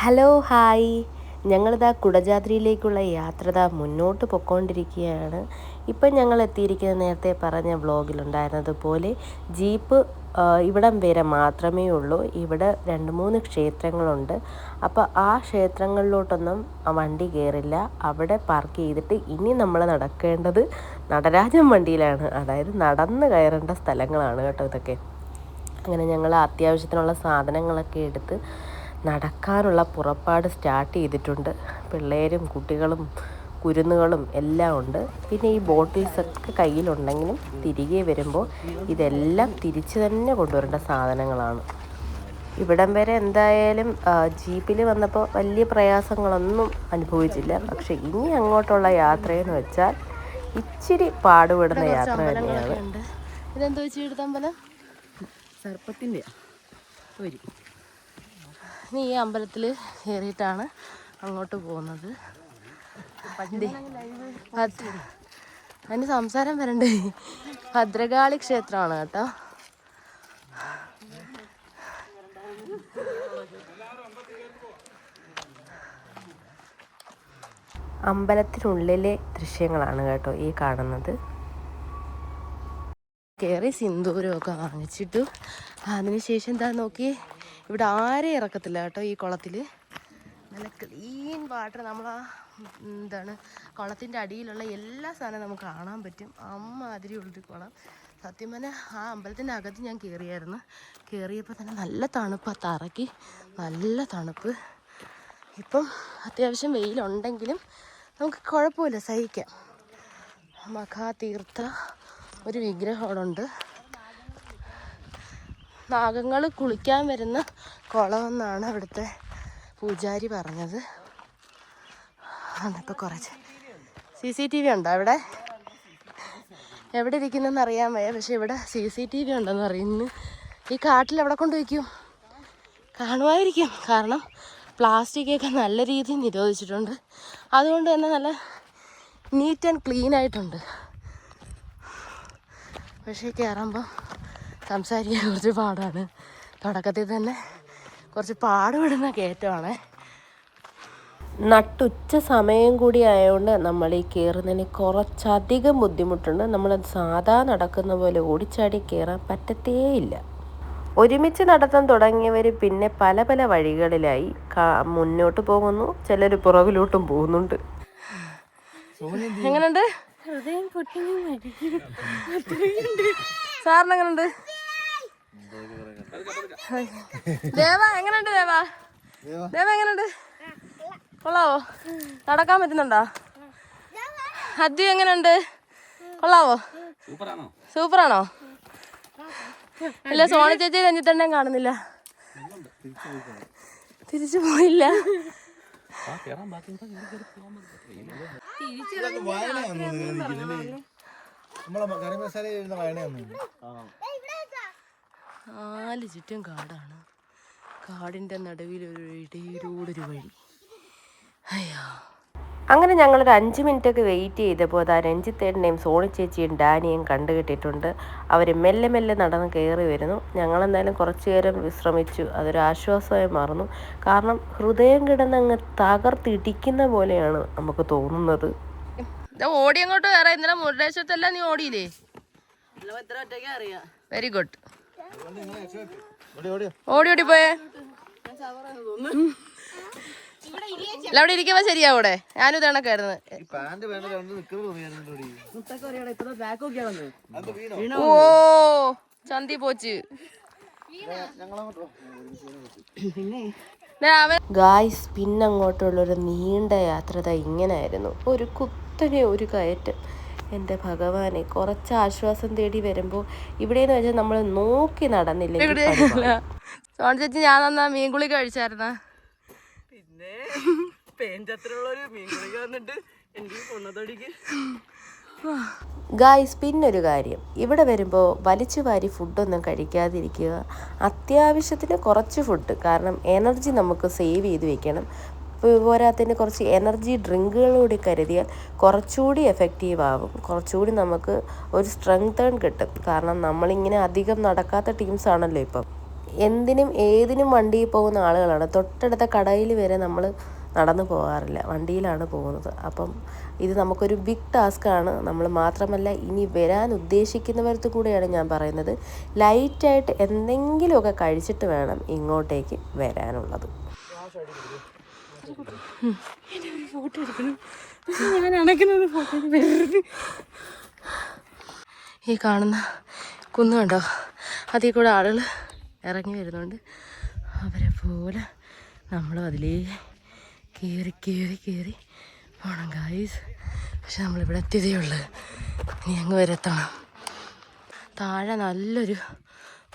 Hello hi, ഞങ്ങളിതാ കുടജാദ്രിയിലേക്കുള്ള യാത്ര മുന്നോട്ട് പൊയ്ക്കൊണ്ടിരിക്കുകയാണ്. ഇപ്പം ഞങ്ങൾ എത്തിയിരിക്കുന്നത് നേരത്തെ പറഞ്ഞ വ്ളോഗിലുണ്ടായിരുന്നതുപോലെ ജീപ്പ് ഇവിടം വരെ മാത്രമേ ഉള്ളൂ. ഇവിടെ 2-3 ക്ഷേത്രങ്ങളുണ്ട്. അപ്പോൾ ആ ക്ഷേത്രങ്ങളിലോട്ടൊന്നും വണ്ടി കയറില്ല. അവിടെ പാർക്ക് ചെയ്തിട്ട് ഇനി നമ്മൾ നടക്കേണ്ടത് നടരാജൻ വണ്ടിയിലാണ്. അതായത് നടന്ന് കയറേണ്ട സ്ഥലങ്ങളാണ് കേട്ടോ ഇതൊക്കെ. അങ്ങനെ ഞങ്ങൾ അത്യാവശ്യത്തിനുള്ള സാധനങ്ങളൊക്കെ എടുത്ത് നടക്കാനുള്ള പുറപ്പാട് സ്റ്റാർട്ട് ചെയ്തിട്ടുണ്ട്. പിള്ളേരും കുട്ടികളും കുരുന്നുകളും എല്ലാം ഉണ്ട്. പിന്നെ ഈ ബോട്ടിൽസൊക്കെ കയ്യിലുണ്ടെങ്കിലും തിരികെ വരുമ്പോൾ ഇതെല്ലാം തിരിച്ച് തന്നെ കൊണ്ടുവരേണ്ട സാധനങ്ങളാണ്. ഇവിടം വരെ എന്തായാലും ജീപ്പിൽ വന്നപ്പോൾ വലിയ പ്രയാസങ്ങളൊന്നും അനുഭവിച്ചില്ല. പക്ഷെ ഇനി അങ്ങോട്ടുള്ള യാത്രയെന്ന് വെച്ചാൽ ഇച്ചിരി പാടുപെടുന്ന യാത്ര തന്നെയാണ്. ഇതെന്താ വെച്ച് എടുത്തമ്പലം? സർപ്പത്തിൻ്റെ ഇനി ഈ അമ്പലത്തിൽ കയറിയിട്ടാണ് അങ്ങോട്ട് പോകുന്നത്. അതിന് സംസാരം വരണ്ടേ. ഭദ്രകാളി ക്ഷേത്രമാണ് കേട്ടോ. അമ്പലത്തിനുള്ളിലെ ദൃശ്യങ്ങളാണ് കേട്ടോ ഈ കാണുന്നത്. കയറി സിന്ദൂരമൊക്കെ വാങ്ങിച്ചിട്ടു അതിനുശേഷം എന്താ നോക്കി, ഇവിടെ ആരെയും ഇറക്കത്തില്ല കേട്ടോ ഈ കുളത്തിൽ. നല്ല ക്ലീൻ വാട്ടർ. നമ്മൾ കുളത്തിൻ്റെ അടിയിലുള്ള എല്ലാ സാധനവും നമുക്ക് കാണാൻ പറ്റും. അമ്മാതിരിയുള്ളൊരു കുളം. സത്യം പറഞ്ഞാൽ ആ അമ്പലത്തിൻ്റെ അകത്ത് ഞാൻ കയറിയായിരുന്നു. കയറിയപ്പോൾ തന്നെ നല്ല തണുപ്പ്, ആ തറയ്ക്ക് നല്ല തണുപ്പ്. ഇപ്പം അത്യാവശ്യം വെയിലുണ്ടെങ്കിലും നമുക്ക് കുഴപ്പമില്ല, സഹിക്കാം. മഹാതീർത്ഥ ഒരു വിഗ്രഹം അവിടെ ഉണ്ട്. നാഗങ്ങൾ കുളിക്കാൻ വരുന്ന കുളമെന്നാണ് അവിടുത്തെ പൂജാരി പറഞ്ഞത്. അതിപ്പോൾ കുറച്ച് CCTV ഉണ്ടോ അവിടെ? എവിടെ ഇരിക്കുന്നെന്ന് അറിയാൻ വയ്യ, പക്ഷെ ഇവിടെ CCTV ഉണ്ടെന്ന് അറിയുന്നു. ഈ കാട്ടിൽ എവിടെ കൊണ്ടുവയ്ക്കും? കാണുമായിരിക്കും. കാരണം പ്ലാസ്റ്റിക്കൊക്കെ നല്ല രീതിയിൽ നിരോധിച്ചിട്ടുണ്ട്. അതുകൊണ്ട് തന്നെ നല്ല നീറ്റ് ആൻഡ് ക്ലീൻ ആയിട്ടുണ്ട്. പക്ഷേ കയറുമ്പം സംസാരിക്കാൻ കുറച്ച് പാടാണ്. തുടക്കത്തിൽ തന്നെ കുറച്ച് പാടുപെടുന്ന കയറ്റമാണ്. നട്ടുച്ച സമയം കൂടി ആയതുകൊണ്ട് നമ്മൾ ഈ കയറുന്നതിന് കുറച്ചധികം ബുദ്ധിമുട്ടുണ്ട്. നമ്മൾ സാധാ നടക്കുന്ന പോലെ ഓടിച്ചാടി കയറാൻ പറ്റത്തേയില്ല. ഒരുമിച്ച് നടത്താൻ തുടങ്ങിയവർ പിന്നെ പല പല വഴികളിലായി മുന്നോട്ട് പോകുന്നു. ചിലർ പുറകിലോട്ടും പോകുന്നുണ്ട്. എങ്ങനെയുണ്ട് സാറിന്? എങ്ങനെയുണ്ട് ദേവ? എങ്ങനെയുണ്ട് ദേവ? ദേവ എങ്ങനെയുണ്ട്? കൊള്ളാവോ? നടക്കാൻ പറ്റുന്നുണ്ടോ? അദ്വി എങ്ങനെയുണ്ട്? കൊള്ളാവോ? സൂപ്പറാണോ? ഇല്ല, സോണി ചേച്ചി രഞ്ജിത്തണ്ണൻ കാണുന്നില്ല. തിരിച്ചു പോയില്ല. നാല് ചുറ്റും കാടാണ്. കാടിന്റെ നടുവിൽ ഒരു ഇടയിലൂടൊരു വഴി. അയ്യോ. അങ്ങനെ ഞങ്ങളൊരു 5 മിനിറ്റൊക്കെ വെയിറ്റ് ചെയ്തപ്പോൾ അതാ രഞ്ജിത്തേട്ടനെയും സോണി ചേച്ചിയും ഡാനിയും കണ്ടുകിട്ടിട്ടുണ്ട്. അവർ മെല്ലെ മെല്ലെ നടന്ന് കയറി വരുന്നു. ഞങ്ങളെന്തായാലും കുറച്ചു നേരം വിശ്രമിച്ചു. അതൊരു ആശ്വാസമായി മാറുന്നു. കാരണം ഹൃദയം കിടന്നങ്ങ് തകർത്തിടിക്കുന്ന പോലെയാണ് നമുക്ക് തോന്നുന്നത്. ഓടി അങ്ങോട്ട് കയറാം. ഇന്നലെ മുരുടേശ്വരത്തെല്ലാം നീ ഓടിയില്ലേ? Very good. ഓടി ഓടി പോയേ. അല്ല, അവിടെ ഇരിക്കുമ്പോ ശരിയാവൂടെ? ഞാനും ഇതണക്കായിരുന്നു. ഓ ചന്തി പോച്ച്. ഗായ്സ്, പിന്നങ്ങോട്ടുള്ളൊരു നീണ്ട യാത്ര ഇങ്ങനായിരുന്നു. ഒരു കുത്തനെ ഒരു കയറ്റം. എൻ്റെ ഭഗവാനെ, കുറച്ച് ആശ്വാസം തേടി വരുമ്പോൾ ഇവിടെയെന്ന് വെച്ചാൽ നമ്മൾ നോക്കി നടന്നില്ലെങ്കിൽ. സോണി ചേച്ചി, ഞാൻ തന്നാ മീൻകുളി കഴിച്ചായിരുന്ന? പിന്നെ പേഞ്ചത്രയുള്ളൊരു മീൻകുളി വന്നിട്ട് എനിക്ക് കൊന്നതൊടിക്ക്. ഗായ്സ്, പിന്നൊരു കാര്യം, ഇവിടെ വരുമ്പോൾ വലിച്ചു വാരി ഫുഡൊന്നും കഴിക്കാതിരിക്കുക. അത്യാവശ്യത്തിന് കുറച്ച് ഫുഡ്, കാരണം എനർജി നമുക്ക് സേവ് ചെയ്ത് വെക്കണം. പോരാത്തതിന് കുറച്ച് എനർജി ഡ്രിങ്കുകളൂടി കരുതിയാൽ കുറച്ചുകൂടി എഫക്റ്റീവ് ആകും. കുറച്ചുകൂടി നമുക്ക് ഒരു സ്ട്രെങ്തേൺ കിട്ടും. കാരണം നമ്മളിങ്ങനെ അധികം നടക്കാത്ത ടീംസാണല്ലോ ഇപ്പം. എന്തിനും ഏതിനും വണ്ടിയിൽ പോകുന്ന ആളുകളാണ്. തൊട്ടടുത്ത കടയിൽ വരെ നമ്മൾ നടന്നു പോകാറില്ല, വണ്ടിയിലാണ് പോകുന്നത്. അപ്പം ഇത് നമുക്കൊരു ബിഗ് ടാസ്ക്കാണ്. നമ്മൾ മാത്രമല്ല, ഇനി വരാൻ ഉദ്ദേശിക്കുന്നവർക്ക് കൂടെയാണ് ഞാൻ പറയുന്നത്, ലൈറ്റായിട്ട് എന്തെങ്കിലുമൊക്കെ കഴിച്ചിട്ട് വേണം ഇങ്ങോട്ടേക്ക് വരാനുള്ളത്. ഫോട്ടോ എടുക്കണം, ഞാൻ അണക്കുന്നത് ഫോട്ടോ. ഈ കാണുന്ന കുന്ന് കണ്ടോ, അതിൽ കൂടെ ആളുകൾ ഇറങ്ങി വരുന്നുണ്ട്. അവരെ പോലെ നമ്മളും അതിലേ കയറി കയറി കയറി പോകണം ഗായ്സ്. പക്ഷെ നമ്മളിവിടെ എത്തിയതേ ഉള്ളു, ഇനി അങ്ങ് വരെ എത്തണം. താഴെ നല്ലൊരു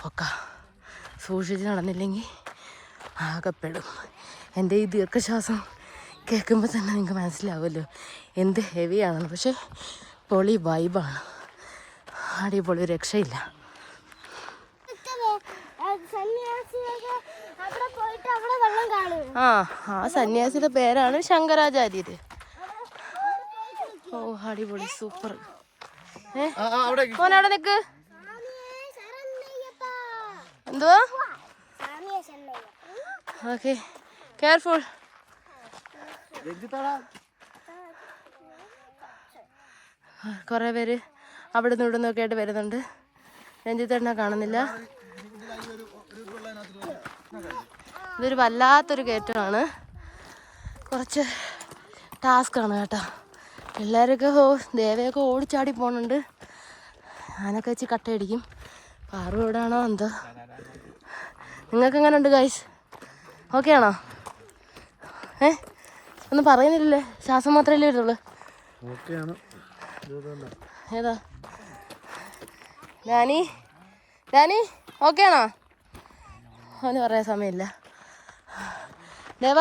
പൊക്ക, സൂക്ഷിച്ച് നടന്നില്ലെങ്കിൽ ആകെപ്പെടും. എൻ്റെ ഈ ദീർഘശ്വാസം കേൾക്കുമ്പോൾ തന്നെ നിങ്ങൾക്ക് മനസ്സിലാവുമല്ലോ എന്ത് ഹെവിയാണെന്ന്. പക്ഷെ പൊളി വൈബാണ്, അടിപൊളി, രക്ഷയില്ല. ആ സന്യാസിയുടെ പേരാണ് ശങ്കരാചാര്യര്. ഓ അടിപൊളി, സൂപ്പർ. മോനവിടെ നിക്ക്. എന്തുവാ? Okay, careful. കുറേ പേര് അവിടെ നിന്ന് ഇവിടുന്നൊക്കെ ആയിട്ട് വരുന്നുണ്ട്. രഞ്ജിത്തേട്ടനെ കാണുന്നില്ല. ഇതൊരു വല്ലാത്തൊരു കയറ്റമാണ്, കുറച്ച് ടാസ്ക്കാണ് കേട്ടോ. പിള്ളേരൊക്കെ ദേവയൊക്കെ ഓടിച്ചാടി പോകുന്നുണ്ട്. ഞാനൊക്കെ വെച്ച് കട്ടയടിക്കും. പാറു എവിടെയാണോ എന്തോ. നിങ്ങൾക്ക് എങ്ങനെ ഉണ്ട് ഗൈസ്? ഓക്കെ ആണോ? ഒന്നും പറയുന്നില്ലല്ലേ, ശ്വാസം മാത്രമല്ലേ വരുന്നുള്ളൂ. ഏതാ ഡാനി? ഡാനി ഓക്കെ ആണോ? അവന് പറയാൻ സമയമില്ല. ദേവ,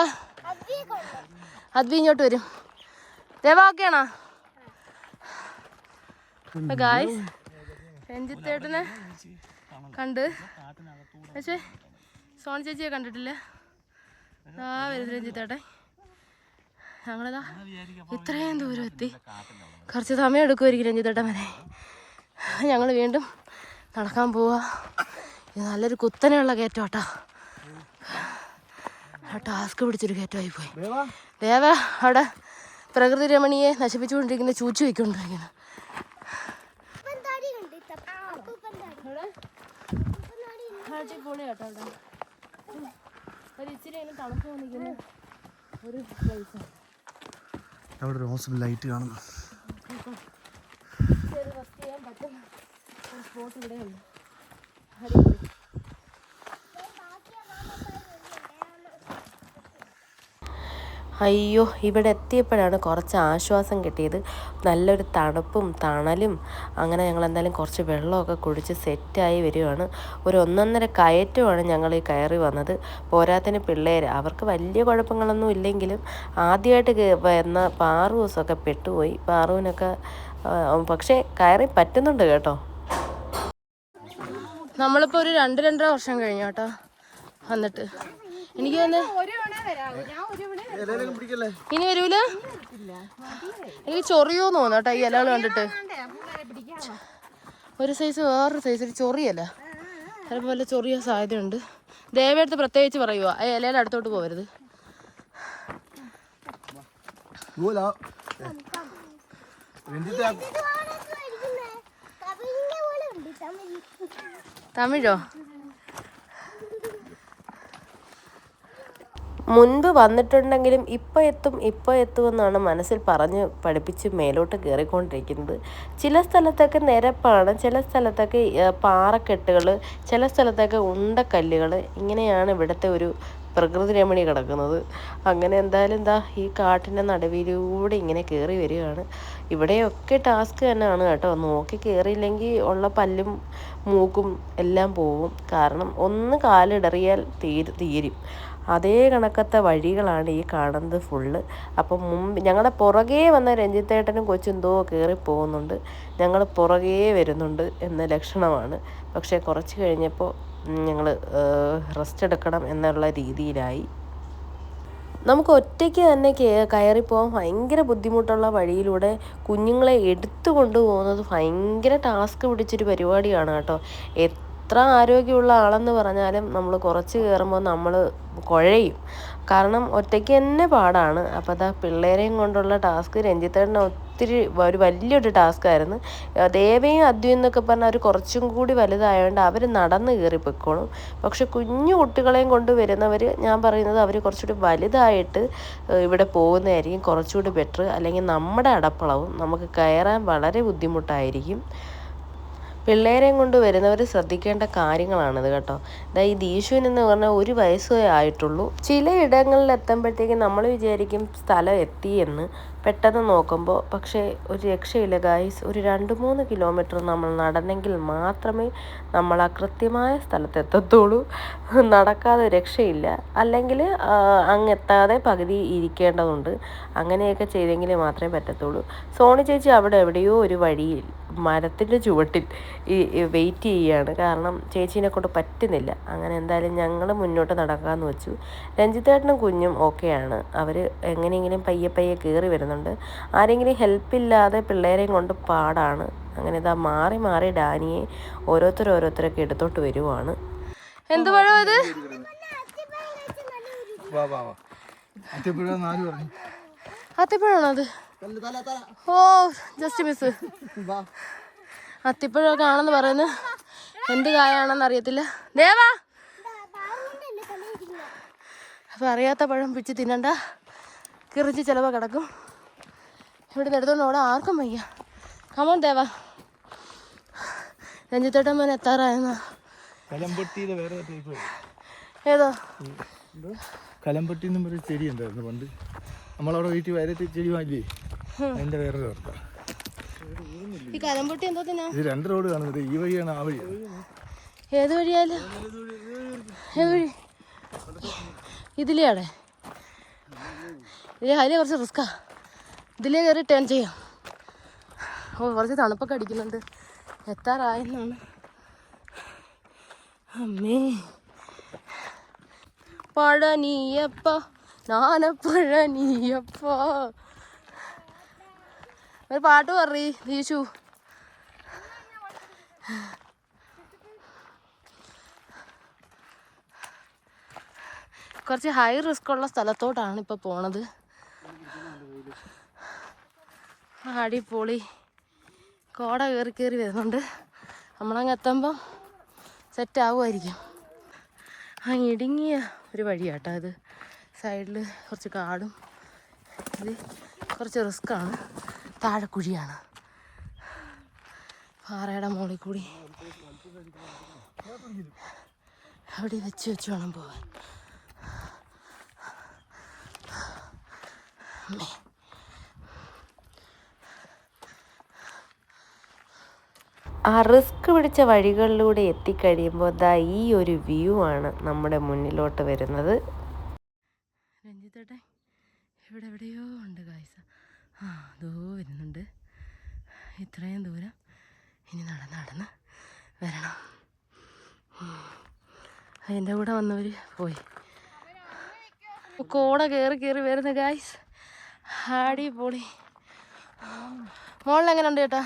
അദ്വി ഇങ്ങോട്ട് വരും. ദേവ ഓക്കെ ആണോ? ഗായ്സ്, രഞ്ജിത്തേട്ടനെ കണ്ട്, പക്ഷേ സോൺ ചേച്ചിയെ കണ്ടിട്ടില്ല. വരുന്നു രഞ്ജിത്തേട്ടൻ. ഞങ്ങളിതാ ഇത്രയും ദൂരം എത്തി. കുറച്ച് സമയം എടുക്കുമായിരിക്കും രഞ്ജിത്തേട്ടൻ വരെ. ഞങ്ങൾ വീണ്ടും നടക്കാൻ പോവാ. ഇത് നല്ലൊരു കുത്തനെയുള്ള കയറ്റം കേട്ടോ. ടാസ്ക് പിടിച്ചൊരു കയറ്റമായി പോയി. ദേവ അവിടെ പ്രകൃതി രമണിയെ നശിപ്പിച്ചുകൊണ്ടിരിക്കുന്ന ചൂച്ചു വയ്ക്കൊണ്ടിരിക്കുന്നു. അടിപൊളി കേട്ടോ. അവിടെ ഒരു ഇച്ചിരി തണുപ്പ് വന്നിരിക്കുന്ന ഒരു പ്ലേസാണ്. അവിടെ റോസ് ലൈറ്റ് കാണുന്നു. റെസ്റ്റ് ചെയ്യാൻ പറ്റുന്ന ഒരു സ്പോട്ട് ഇവിടെയുണ്ട്. അയ്യോ, ഇവിടെ എത്തിയപ്പോഴാണ് കുറച്ച് ആശ്വാസം കിട്ടിയത്. നല്ലൊരു തണുപ്പും തണലും. അങ്ങനെ ഞങ്ങൾ എന്തായാലും കുറച്ച് വെള്ളമൊക്കെ കുടിച്ച് സെറ്റായി വരികയാണ്. ഒരു 1.5 കയറ്റമാണ് ഞങ്ങൾ ഈ കയറി വന്നത്. പോരാത്തിന് പിള്ളേർ, അവർക്ക് വലിയ കുഴപ്പങ്ങളൊന്നും ഇല്ലെങ്കിലും ആദ്യമായിട്ട് വന്ന പാറൂസൊക്കെ പെട്ടുപോയി. പാറുവിനൊക്കെ പക്ഷേ കയറി പറ്റുന്നുണ്ട് കേട്ടോ. നമ്മളിപ്പോൾ ഒരു 2-2.5 വർഷം കഴിഞ്ഞു കേട്ടോ വന്നിട്ട്. എനിക്ക് തന്നെ ഇനി വരൂല. എനിക്ക് ചൊറിയോന്ന് തോന്നുന്നു കേട്ടോ ഈ ഇലകൾ കണ്ടിട്ട്. ഒരു സൈസ് വേറൊരു സൈസ് ഒരു ചൊറിയല്ല, അതുപോലെ ചൊറിയാൻ സാധ്യതയുണ്ട്. ദേവയെടുത്ത് പ്രത്യേകിച്ച് പറയുക, ആ ഇലയുടെ അടുത്തോട്ട് പോകരുത്. തമിഴോ? മുൻപ് വന്നിട്ടുണ്ടെങ്കിലും ഇപ്പോൾ എത്തുമെന്നാണ് മനസ്സിൽ പറഞ്ഞ് പഠിപ്പിച്ച് മേലോട്ട് കയറിക്കൊണ്ടിരിക്കുന്നത്. ചില സ്ഥലത്തൊക്കെ നിരപ്പാണ്, ചില സ്ഥലത്തൊക്കെ പാറക്കെട്ടുകൾ, ചില സ്ഥലത്തൊക്കെ ഉണ്ടക്കല്ലുകൾ. ഇങ്ങനെയാണ് ഇവിടുത്തെ ഒരു പ്രകൃതി രമണി കിടക്കുന്നത്. അങ്ങനെ എന്തായാലും ഈ കാട്ടിൻ്റെ നടുവിലൂടെ ഇങ്ങനെ കയറി വരികയാണ്. ഇവിടെയൊക്കെ ടാസ്ക് തന്നെയാണ് കേട്ടോ. നോക്കി കയറിയില്ലെങ്കിൽ ഉള്ള പല്ലും മൂക്കും എല്ലാം പോവും. കാരണം ഒന്ന് കാലിടറിയാൽ തീരും. അതേ കണക്കത്തെ വഴികളാണ് ഈ കാണുന്നത് ഫുള്ള്. അപ്പം ഞങ്ങളുടെ പുറകെ വന്ന രഞ്ജിത്തേട്ടനും കൊച്ചെന്തോ കയറി പോകുന്നുണ്ട്, ഞങ്ങൾ പുറകേ വരുന്നുണ്ട് എന്ന ലക്ഷണമാണ്. പക്ഷേ കുറച്ച് കഴിഞ്ഞപ്പോൾ ഞങ്ങൾ റെസ്റ്റ് എടുക്കണം എന്നുള്ള രീതിയിലായി. നമുക്ക് ഒറ്റയ്ക്ക് തന്നെ കയറിപ്പോകാൻ ഭയങ്കര ബുദ്ധിമുട്ടുള്ള വഴിയിലൂടെ കുഞ്ഞുങ്ങളെ എടുത്തു കൊണ്ടുപോകുന്നത് ഭയങ്കര ടാസ്ക് പിടിച്ചൊരു പരിപാടിയാണ് കേട്ടോ. എത്ര ആരോഗ്യമുള്ള ആളെന്ന് പറഞ്ഞാലും നമ്മൾ കുറച്ച് കയറുമ്പോൾ നമ്മൾ കുഴയും. കാരണം ഒറ്റയ്ക്ക് തന്നെ പാടാണ്. അപ്പോൾ അതാ പിള്ളേരെയും കൊണ്ടുള്ള ടാസ്ക് രഞ്ജിത്തേട്ടന് ഒത്തിരി ഒരു വലിയൊരു ടാസ്ക്കായിരുന്നു. ദേവയും അദ്വൈ എന്നൊക്കെ പറഞ്ഞാൽ അവർ കുറച്ചും കൂടി വലുതായതുകൊണ്ട് അവർ നടന്ന് കയറിപ്പോയിക്കോളും. പക്ഷെ കുഞ്ഞു കുട്ടികളെയും കൊണ്ട് വരുന്നവർ, ഞാൻ പറയുന്നത് അവർ കുറച്ചുകൂടി വലുതായിട്ട് ഇവിടെ പോകുന്നതായിരിക്കും കുറച്ചുകൂടി ബെറ്റർ. അല്ലെങ്കിൽ നമ്മുടെ അടപ്പളവും നമുക്ക് കയറാൻ വളരെ ബുദ്ധിമുട്ടായിരിക്കും. പിള്ളേരെയും കൊണ്ട് വരുന്നവർ ശ്രദ്ധിക്കേണ്ട കാര്യങ്ങളാണിത് കേട്ടോ. ഈ ദീശുവിനെന്ന് പറഞ്ഞാൽ 1 വയസ്സേ ആയിട്ടുള്ളൂ. ചിലയിടങ്ങളിൽ എത്തുമ്പോഴത്തേക്കും നമ്മൾ വിചാരിക്കും സ്ഥലം എത്തിയെന്ന്, പെട്ടെന്ന് നോക്കുമ്പോൾ പക്ഷേ ഒരു രക്ഷയില്ല ഗായ്സ്. ഒരു 2-3 കിലോമീറ്റർ നമ്മൾ നടന്നെങ്കിൽ മാത്രമേ നമ്മൾ ആ കൃത്യമായ സ്ഥലത്തെത്തത്തുള്ളൂ. നടക്കാതെ രക്ഷയില്ല. അല്ലെങ്കിൽ അങ്ങെത്താതെ പകുതി ഇരിക്കേണ്ടതുണ്ട്. അങ്ങനെയൊക്കെ ചെയ്തെങ്കിൽ മാത്രമേ പറ്റത്തുള്ളൂ. സോണി ചേച്ചി അവിടെ എവിടെയോ ഒരു വഴിയിൽ മരത്തിൻ്റെ ചുവട്ടിൽ വെയിറ്റ് ചെയ്യുകയാണ്. കാരണം ചേച്ചീനെ കൊണ്ട് പറ്റുന്നില്ല. അങ്ങനെ എന്തായാലും ഞങ്ങൾ മുന്നോട്ട് നടക്കാമെന്ന് വെച്ചു. രഞ്ജിത്തേട്ടനും കുഞ്ഞും ഓക്കെയാണ്. അവർ എങ്ങനെയെങ്കിലും പയ്യെ കയറി വരുന്നുണ്ട്. ആരെങ്കിലും ഹെൽപ്പില്ലാതെ പിള്ളേരെയും കൊണ്ട് പാടാണ്. അങ്ങനെ ഇതാ മാറി മാറി ഡാനിയെ ഓരോരുത്തരൊക്കെ എടുത്തോട്ട് വരുവാണ്. എന്ത് പഴം ഇത്? അത്തിപ്പഴമാണോ അത്? ഓ ജസ്റ്റ് മിസ്. അത്തിപ്പഴമൊക്കെ ആണെന്ന് പറയുന്നു. എന്ത് കായാണെന്ന് അറിയത്തില്ല. ദേവാ, അപ്പം അറിയാത്ത പഴം പിച്ച് തിന്നണ്ട, കിറിച്ച് ചിലവ് കിടക്കും. ഇവിടെ എടുത്തോണ്ട് ഓടാൻ ആർക്കും വയ്യ. കമോൺ ദേവാ. രഞ്ജിത്തേട്ടൻ മോൻ എത്താറായെന്നാ. ഏതോ കലമ്പട്ടി എന്നും പറഞ്ഞ ചെടി ഉണ്ടായിരുന്നു പണ്ട്. നമ്മളവിടെ വീട്ടിൽ വയലറ്റ് ചെടി വാങ്ങില്ലേ, അതിന്റെ വേറൊരു വാർത്ത. ഈ കലമ്പൊട്ടി എന്തോ തിന്നാ? ഇത് 2 റോഡ് കാണുന്നത്. ഈ വഴിയാണ് ആ വഴിയാണ്. ഏത് വഴിയായാലും ഏത് വഴി? ഇതിലെയാടെ അതിലെ കുറച്ച് റിസ്ക്കാ. ഇതിലേ കയറി ടേൺ ചെയ്യാം. ഓ കുറച്ച് തണുപ്പൊക്കെ അടിക്കുന്നുണ്ട്. എത്താറായെന്നാണ്. അമ്മേ പഴനിയപ്പ നാനപ്പഴനിയപ്പ. ഒരു പാട്ട് പറ ദീശു. കുറച്ച് ഹൈ റിസ്ക് ഉള്ള സ്ഥലത്തോട്ടാണ് ഇപ്പോൾ പോണത്. അടിപൊളി. കോട കയറി വരുന്നുണ്ട്. നമ്മളങ്ങ് എത്തുമ്പം സെറ്റ് ആവുമായിരിക്കും. ഇടുങ്ങിയ ഒരു വഴിയാട്ടോ ഇത്. സൈഡിൽ കുറച്ച് കാടും ഇത് കുറച്ച് റിസ്ക്കാണ്. താഴെ കുഴിയാണ്. പാറയുടെ മുകളിൽ കൂടി അവിടെ വെച്ച് വേണം പോവാൻ. ആ റിസ്ക് പിടിച്ച വഴികളിലൂടെ എത്തിക്കഴിയുമ്പോൾ ദാ ഈ ഒരു വ്യൂ ആണ് നമ്മുടെ മുന്നിലോട്ട് വരുന്നത്. രഞ്ജിത്തേട്ടെ ഇവിടെ എവിടെയോ ഉണ്ട് ഗായ്സ്. അതോ വരുന്നുണ്ട്. ഇത്രയും ദൂരം ഇനി നടന്ന് വരണം. അതിൻ്റെ കൂടെ വന്നവർ പോയി. കോട കയറി വരുന്ന ഗായ്സ്. അടിപൊളി. മോളിൽ എങ്ങനെ ഉണ്ട് ചേട്ടാ?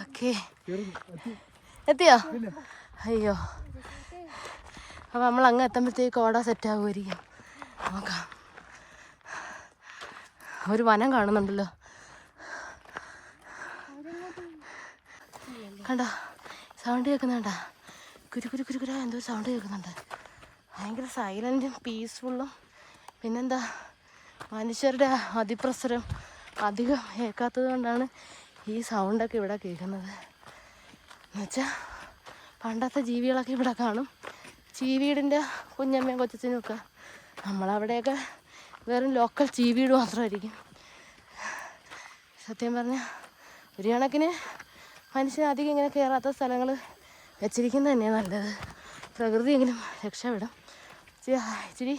ഓക്കെ എത്തിയോ? അയ്യോ, അപ്പം നമ്മൾ അങ്ങ് എത്തുമ്പോഴത്തേക്ക് കോട സെറ്റ് ആകുമായിരിക്കും. നോക്കാം. ഒരു വനം കാണുന്നുണ്ടല്ലോ, കണ്ടോ? സൗണ്ട് കേൾക്കുന്നുണ്ടോ? കുരുക്കുര എന്തോ സൗണ്ട് കേൾക്കുന്നുണ്ട്. ഭയങ്കര സൈലൻറ്റും പീസ്ഫുള്ളും. പിന്നെന്താ, മനുഷ്യരുടെ അതിപ്രസരം അധികം കേൾക്കാത്തത് കൊണ്ടാണ് ഈ സൗണ്ടൊക്കെ ഇവിടെ കേൾക്കുന്നത്. എന്നുവെച്ചാൽ പണ്ടത്തെ ജീവികളൊക്കെ ഇവിടെ കാണും. ചീവീടിൻ്റെ കുഞ്ഞമ്മയും കൊച്ചനും ഒക്കെ. നമ്മളവിടെയൊക്കെ വെറും ലോക്കൽ ചീവീട് മാത്രമായിരിക്കും. സത്യം പറഞ്ഞാൽ ഒരു കണക്കിന് മനുഷ്യൻ അധികം ഇങ്ങനെ കയറാത്ത സ്ഥലങ്ങൾ വെച്ചിരിക്കുന്നത് തന്നെയാണ് നല്ലത്. പ്രകൃതിയെങ്കിലും രക്ഷപ്പെടും. ഇച്ചിരി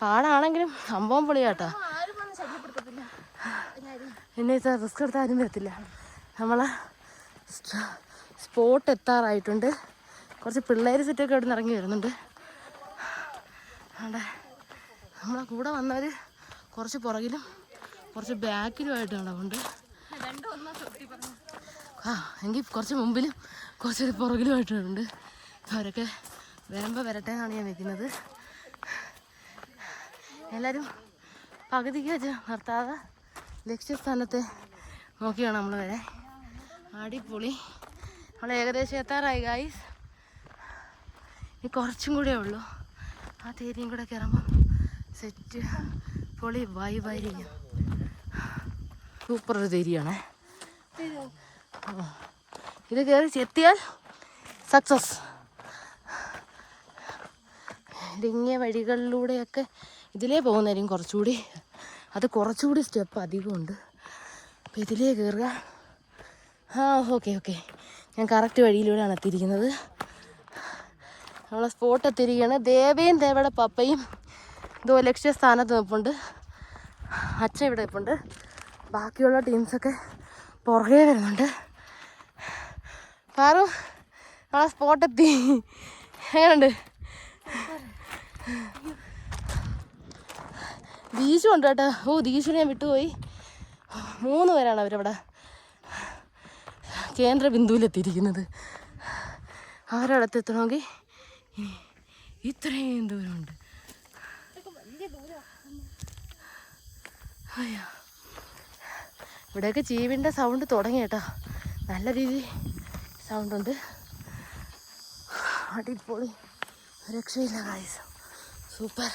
പാടാണെങ്കിലും സംഭവം പൊളിയാട്ടോ. എന്നെ റിസ്ക് എടുത്ത് ആരും വരത്തില്ല. നമ്മളെ സ്പോട്ട് എത്താറായിട്ടുണ്ട്. കുറച്ച് പിള്ളേർ സെറ്റൊക്കെ ഇവിടെ നിന്ന് ഇറങ്ങി വരുന്നുണ്ട്. അവിടെ നമ്മളെ കൂടെ വന്നവർ കുറച്ച് പുറകിലും കുറച്ച് ബാക്കിലുമായിട്ട് നടക്കുന്നുണ്ട്. ആ എങ്കിൽ കുറച്ച് മുമ്പിലും കുറച്ച് പുറകിലുമായിട്ടുണ്ട്. അവരൊക്കെ വരുമ്പോൾ വരട്ടെ എന്നാണ് ഞാൻ വെക്കുന്നത്. എല്ലാവരും പകുതിക്ക് വെച്ച് നിർത്താതെ ലക്ഷ്യസ്ഥാനത്തെ നോക്കിയാണ് നമ്മൾ വരെ. അടിപൊളി. നമ്മൾ ഏകദേശം എത്താറായി ഗായ്സ്. ഇനി കുറച്ചും കൂടെ ഉള്ളൂ. ആ തേരിയും കൂടെ കയറുമ്പം സെറ്റ് പൊളി വൈബായിരിക്കും. സൂപ്പർ ഒരു തേരിയാണേ. ഇത് കയറി എത്തിയാൽ സക്സസ്. ഇടുങ്ങിയ വഴികളിലൂടെയൊക്കെ ഇതിലേ പോകുന്നതായിരിക്കും കുറച്ചുകൂടി. അത് കുറച്ചുകൂടി സ്റ്റെപ്പ് അധികമുണ്ട്. അപ്പം ഇതിലേ കയറുക. ആ ഓക്കെ ഞാൻ കറക്റ്റ് വഴിയിലൂടെയാണ് എത്തിയിരിക്കുന്നത്. നമ്മളെ സ്പോട്ട് എത്തിയിരിക്കുകയാണ്. ദേവയും ദേവയുടെ പപ്പയും ഇതോ ലക്ഷ്യസ്ഥാനത്ത് നിൽപ്പുണ്ട്. അച്ഛൻ ഇവിടെ നിൽപ്പുണ്ട്. ബാക്കിയുള്ള ടീംസൊക്കെ പുറകെ വരുന്നുണ്ട്. പാറു നമ്മളെ സ്പോട്ടെത്തി. എങ്ങനെയുണ്ട്? ദീശു ഉണ്ട് കേട്ടോ. ഓ ദീശുനെ ഞാൻ വിട്ടുപോയി. 3 പേരാണ് അവരവിടെ കേന്ദ്ര ബിന്ദുവിലെത്തിയിരിക്കുന്നത്. അവരവിടെ എത്തണമെങ്കിൽ ഇത്രയും ദൂരമുണ്ട്. അയ്യോ, ഇവിടെയൊക്കെ ചീവിൻ്റെ സൗണ്ട് തുടങ്ങി കേട്ടോ. നല്ല രീതിയിൽ സൗണ്ടുണ്ട്. അടിപൊളി, രക്ഷയില്ല ഗായ്സ്, സൂപ്പർ.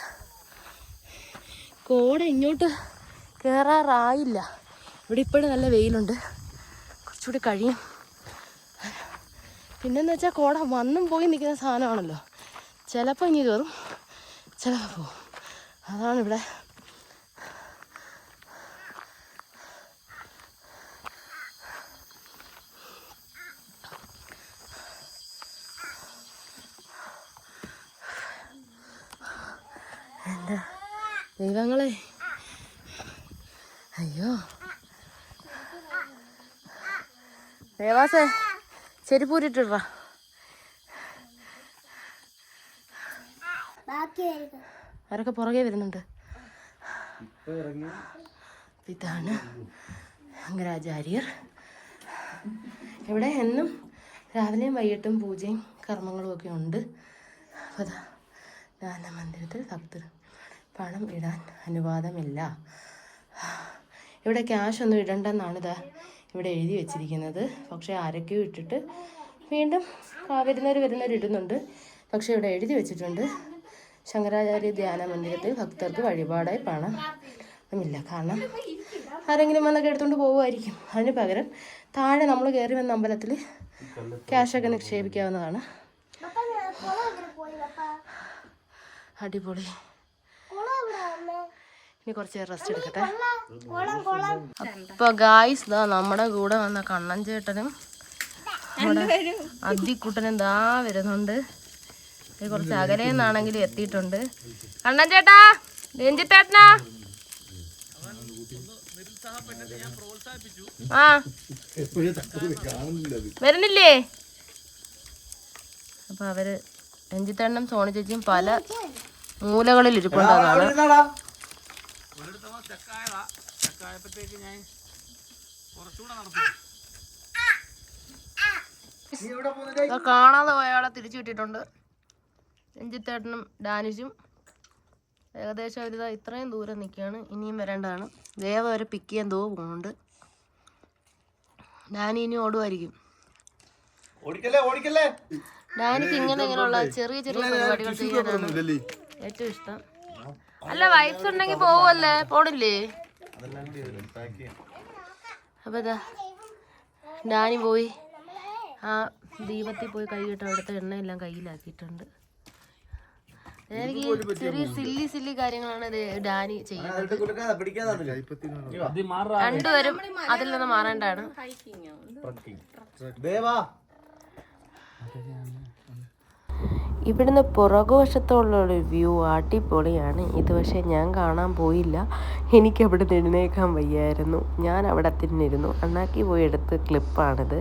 കോട ഇങ്ങോട്ട് കയറാറായില്ല. ഇവിടെ ഇപ്പോഴും നല്ല വെയിലുണ്ട്. കുറച്ചുകൂടി കഴിയും. പിന്നെന്ന് വെച്ചാൽ കോട വന്നും പോയി നിൽക്കുന്ന സാധനമാണല്ലോ. ചിലപ്പോൾ ഇനി കയറും, ചിലപ്പോൾ പോകും. അതാണ് ഇവിടെ. എൻ്റെ ദൈവങ്ങളെ, അയ്യോ ദേവാസേ ചെരുപ്പൂരിട്ടിട്ടാ. ആരൊക്കെ പുറകെ വരുന്നുണ്ട്. ഇതാണ് ശങ്കരാചാര്യർ. ഇവിടെ എന്നും രാവിലെയും വൈകിട്ടും പൂജയും കർമ്മങ്ങളും ഒക്കെ ഉണ്ട്. അപ്പോൾ ധ്യാനമന്ദിരത്തിൽ ഭക്തർ പണം ഇടാൻ അനുവാദമില്ല. ഇവിടെ ക്യാഷ് ഒന്നും ഇടണ്ടെന്നാണ് ഇവിടെ എഴുതി വെച്ചിരിക്കുന്നത്. പക്ഷേ ആരൊക്കെയോ ഇട്ടിട്ട് വീണ്ടും വരുന്നവർ ഇടുന്നുണ്ട്. പക്ഷേ ഇവിടെ എഴുതി വെച്ചിട്ടുണ്ട് ശങ്കരാചാര്യ ധ്യാന മന്ദിരത്തിൽ ഭക്തർക്ക് വഴിപാടായി പണം ഒന്നുമില്ല. കാരണം ആരെങ്കിലും വന്നൊക്കെ എടുത്തുകൊണ്ട് പോകുമായിരിക്കും. അതിന് പകരം താഴെ നമ്മൾ കയറി വന്ന അമ്പലത്തിൽ ക്യാഷൊക്കെ നിക്ഷേപിക്കാവുന്നതാണ്. അടിപൊളി. ഇനി കുറച്ച് റെസ്റ്റ് എടുക്കട്ടെ. അപ്പോൾ ഗായ്സ് ദാ നമ്മുടെ കൂടെ വന്ന കണ്ണൻ ചേട്ടനും നമ്മുടെ അദ്ദിക്കുട്ടനും ദാ വരുന്നുണ്ട്. കുറച്ച് അകലെ നിന്നാണെങ്കിലും എത്തിയിട്ടുണ്ട്. കണ്ണൻ ചേട്ടാ, രഞ്ജിത്തേട്ടനാ, ആ വരുന്നില്ലേ? അപ്പൊ അവര് രഞ്ജിത്തേട്ടനും സോണി ചേച്ചിയും പല മൂലകളിൽ ഇരിപ്പുണ്ടാകാണ്. കാണാതെ പോയാളെ തിരിച്ചു കിട്ടിയിട്ടുണ്ട്. രഞ്ജിത്തേട്ടനും ഡാനിഷും ഏകദേശം ഒരു ഇത്രയും ദൂരം നിൽക്കുകയാണ്. ഇനിയും വരേണ്ടതാണ്. ദേവ വരെ പിക്ക് ചെയ്യാൻ പോകുന്നുണ്ട്. ഡാനി ഇനി ഓടുമായിരിക്കും. ഡാനിക്ക് ഇങ്ങനെയുള്ള ചെറിയ ചെറിയ പരിപാടികൾ ചെയ്യാനാണ് ഏറ്റവും ഇഷ്ടം. അല്ല വൈബ്സ് ഉണ്ടെങ്കിൽ പോവല്ലേ, പോണില്ലേ? അപ്പൊ ഡാനി പോയി ആ ദീപത്തിൽ പോയി കൈ കിട്ടാൻ അവിടുത്തെ എണ്ണയെല്ലാം കയ്യിലാക്കിയിട്ടുണ്ട്. എനിക്ക് ചെറിയ സില്ലി കാര്യങ്ങളാണ് ഡാനി ചെയ്യുന്നത്. രണ്ടുപേരും അതിൽ നിന്ന് മാറേണ്ടതാണ്. ഇവിടുന്ന് പുറകുവശത്തുള്ളൊരു വ്യൂ അടിപൊളിയാണ്. ഇത് പക്ഷേ ഞാൻ കാണാൻ പോയില്ല. എനിക്ക് അവിടെ നിന്ന് എഴുന്നേക്കാൻ വയ്യായിരുന്നു. ഞാൻ അവിടെ തന്നെ ഇരുന്നു. അണ്ണാക്കി പോയി എടുത്ത ക്ലിപ്പാണിത്.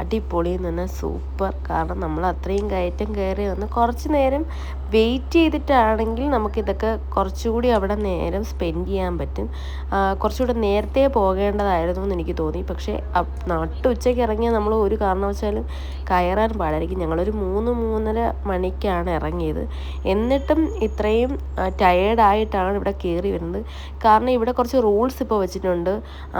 അടിപൊളി എന്ന് പറഞ്ഞാൽ സൂപ്പർ. കാരണം നമ്മൾ അത്രയും കയറ്റം കയറി വന്ന് കുറച്ച് നേരം വെയിറ്റ് ചെയ്തിട്ടാണെങ്കിൽ നമുക്കിതൊക്കെ കുറച്ചുകൂടി അവിടെ നേരം സ്പെൻഡ് ചെയ്യാൻ പറ്റും. കുറച്ചുകൂടെ നേരത്തെ പോകേണ്ടതായിരുന്നു എന്ന് എനിക്ക് തോന്നി. പക്ഷേ നട്ടുച്ചയ്ക്ക് ഇറങ്ങിയാൽ നമ്മൾ ഒരു കാരണവശാലും കയറാൻ പാടായിരിക്കും. ഞങ്ങളൊരു 3-3:30 മണിക്കാണ് ഇറങ്ങിയത്. എന്നിട്ടും ഇത്രയും ടയേർഡായിട്ടാണ് ഇവിടെ കയറി വരുന്നത്. കാരണം ഇവിടെ കുറച്ച് റൂൾസ് ഇപ്പോൾ വെച്ചിട്ടുണ്ട്.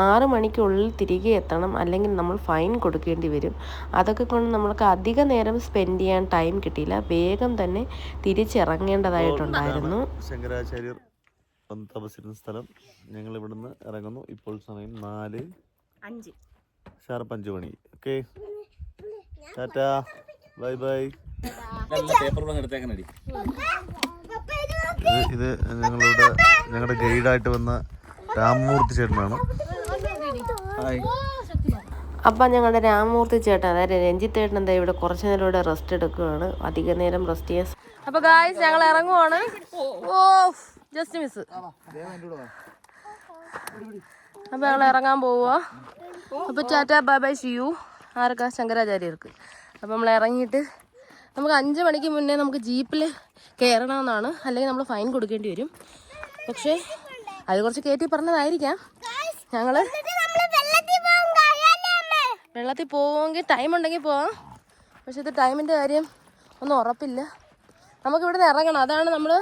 6 മണിക്കുള്ളിൽ തിരികെ എത്തണം, അല്ലെങ്കിൽ നമ്മൾ ഫൈൻ കൊടുക്കേണ്ടി വരും. അതൊക്കെ കൊണ്ട് നമ്മൾക്ക് അധിക നേരം സ്പെൻഡ് ചെയ്യാൻ ടൈം കിട്ടിയില്ല. വേഗം തന്നെ തിരിച്ചിറങ്ങേണ്ടതായിട്ടുണ്ടായിരുന്നു. ശങ്കരാചാര്യർ തപസ്സിരുന്ന സ്ഥലം. ഞങ്ങൾ ഇവിടുന്ന് ഇറങ്ങുന്നു. ഇപ്പോൾ സമയം 4:05 മണി. Okay, tata, bye bye. ഇത് ഞങ്ങളുടെ ഗൈഡായിട്ട് വന്ന രാമമൂർത്തി ചേട്ടനാണ്. ഹായ്. അപ്പം ഞങ്ങളുടെ രാമമൂർത്തി ചേട്ടൻ, അതായത് രഞ്ജിത്ത് ചേട്ടൻ, എന്താ ഇവിടെ കുറച്ച് നേരം ഇവിടെ റെസ്റ്റ് എടുക്കുകയാണ്. അധിക നേരം റെസ്റ്റ് ചെയ്യാൻ. അപ്പൊ ഗായ്സ് ഞങ്ങൾ ഇറങ്ങുവാണ്. ഓ ജസ്റ്റ് മിസ്. അപ്പൊ ഞങ്ങൾ ഇറങ്ങാൻ പോവുക. അപ്പൊ tata bye bye see you. ആർക്കാ? ശങ്കരാചാര്യർക്ക്. അപ്പം നമ്മൾ ഇറങ്ങിയിട്ട് നമുക്ക് 5 മണിക്ക് മുന്നേ നമുക്ക് ജീപ്പിൽ കയറണമെന്നാണ്, അല്ലെങ്കിൽ നമ്മൾ ഫൈൻ കൊടുക്കേണ്ടി വരും. പക്ഷേ അത് കുറച്ച് കയറ്റി പറഞ്ഞതായിരിക്കാം. ഞങ്ങൾ വെള്ളത്തിൽ പോവുമെങ്കിൽ ടൈം ഉണ്ടെങ്കിൽ പോവാം. പക്ഷെ ഇത് ടൈമിൻ്റെ കാര്യം ഒന്നും ഉറപ്പില്ല. നമുക്കിവിടെ നിന്ന് ഇറങ്ങണം. അതാണ് നമ്മൾ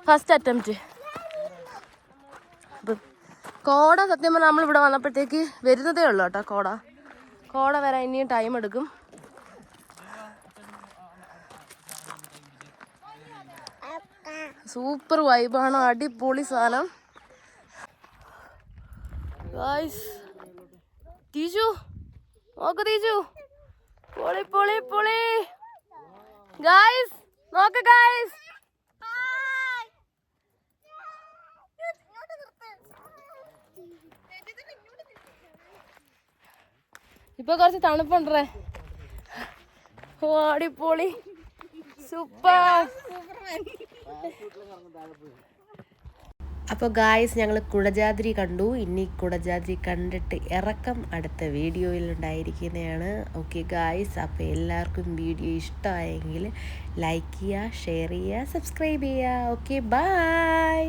ഫസ്റ്റ് അറ്റംപ്റ്റ്. അപ്പം കോട സത്യം പറഞ്ഞാൽ നമ്മളിവിടെ വന്നപ്പോഴത്തേക്ക് വരുന്നതേ ഉള്ളൂ കേട്ടോ. കോട വരാൻ ഇനിയും ടൈം എടുക്കും. സൂപ്പർ വൈബാണ്, അടിപൊളി സാധനം. ഗായ്സ് തീജു നോക്ക്, തീജു പൊളി പൊളി പൊളി. ഗായ്സ് നോക്ക് ഗായ്സ്. ഇപ്പൊ കുറച്ച് തണുപ്പുണ്ടേ. ഓ അടിപൊളി, സൂപ്പർ. അപ്പോൾ ഗായ്സ് ഞങ്ങൾ കുടജാദ്രി കണ്ടു. ഇനി കുടജാദ്രി കണ്ടിട്ട് ഇറക്കം അടുത്ത വീഡിയോയിൽ ഉണ്ടായിരിക്കുന്നതാണ്. ഓക്കെ ഗായ്സ്, അപ്പോൾ എല്ലാവർക്കും വീഡിയോ ഇഷ്ടമായെങ്കിൽ ലൈക്ക് ചെയ്യുക, ഷെയർ ചെയ്യുക, സബ്സ്ക്രൈബ് ചെയ്യുക. Okay bye.